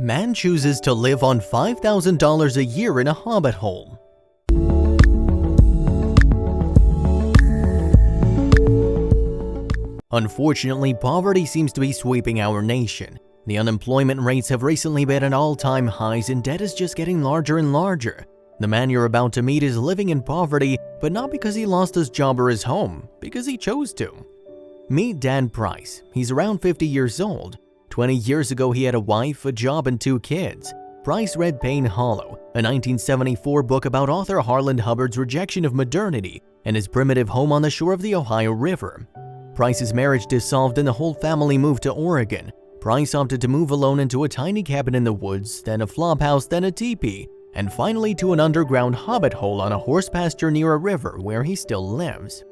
Man chooses to live on $5,000 a year in a Hobbit hole. Unfortunately, poverty seems to be sweeping our nation. The unemployment rates have recently been at all-time highs and debt is just getting larger and larger. The man you're about to meet is living in poverty, but not because he lost his job or his home, because he chose to. Meet Dan Price. He's around 50 years old. 20 years ago, he had a wife, a job, and 2 kids. Price read Pain Hollow, a 1974 book about author Harland Hubbard's rejection of modernity and his primitive home on the shore of the Ohio River. Price's marriage dissolved and the whole family moved to Oregon. Price opted to move alone into a tiny cabin in the woods, then a flophouse, then a teepee, and finally to an underground hobbit hole on a horse pasture near a river where he still lives.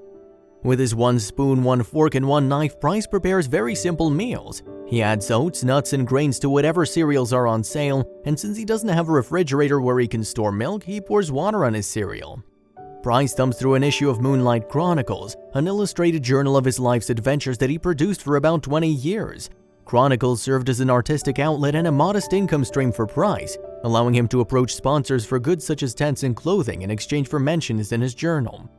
With his 1 spoon, 1 fork, and 1 knife, Price prepares very simple meals. He adds oats, nuts, and grains to whatever cereals are on sale, and since he doesn't have a refrigerator where he can store milk, he pours water on his cereal. Price thumbs through an issue of Moonlight Chronicles, an illustrated journal of his life's adventures that he produced for about 20 years. Chronicles served as an artistic outlet and a modest income stream for Price, allowing him to approach sponsors for goods such as tents and clothing in exchange for mentions in his journal.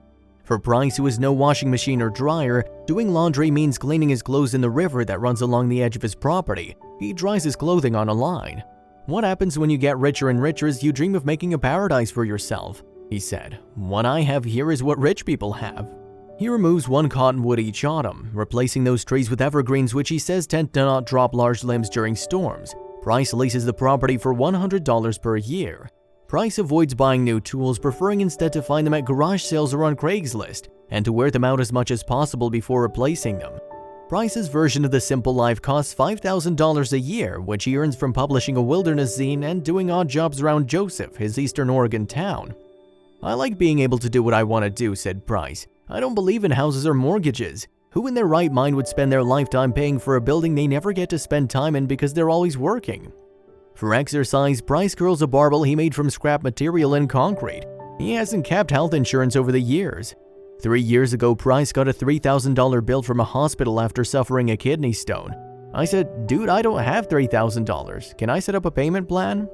For Price, who has no washing machine or dryer, doing laundry means cleaning his clothes in the river that runs along the edge of his property. He dries his clothing on a line. "What happens when you get richer and richer is you dream of making a paradise for yourself," he said. "What I have here is what rich people have." He removes 1 cottonwood each autumn, replacing those trees with evergreens which he says tend to not drop large limbs during storms. Price leases the property for $100 per year. Price avoids buying new tools, preferring instead to find them at garage sales or on Craigslist, and to wear them out as much as possible before replacing them. Price's version of the simple life costs $5,000 a year, which he earns from publishing a wilderness zine and doing odd jobs around Joseph, his Eastern Oregon town. "I like being able to do what I want to do," said Price. "I don't believe in houses or mortgages. Who in their right mind would spend their lifetime paying for a building they never get to spend time in because they're always working?" For exercise, Price curls a barbell he made from scrap material and concrete. He hasn't kept health insurance over the years. 3 years ago, Price got a $3,000 bill from a hospital after suffering a kidney stone. I said, "Dude, I don't have $3,000. Can I set up a payment plan?"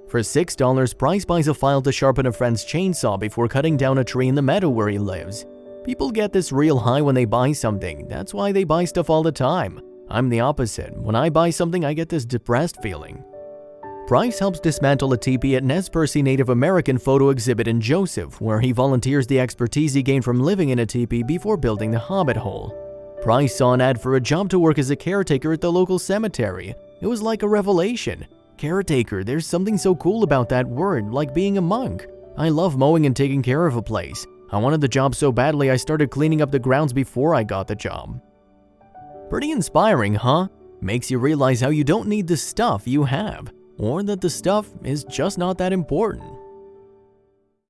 For $6, Price buys a file to sharpen a friend's chainsaw before cutting down a tree in the meadow where he lives. People get this real high when they buy something. That's why they buy stuff all the time. I'm the opposite. When I buy something, I get this depressed feeling. Price helps dismantle a teepee at Nez Perce Native American photo exhibit in Joseph, where he volunteers the expertise he gained from living in a teepee before building the Hobbit hole. Price saw an ad for a job to work as a caretaker at the local cemetery. It was like a revelation. Caretaker, there's something so cool about that word, like being a monk. I love mowing and taking care of a place. I wanted the job so badly I started cleaning up the grounds before I got the job. Pretty inspiring, huh? Makes you realize how you don't need the stuff you have, or that the stuff is just not that important.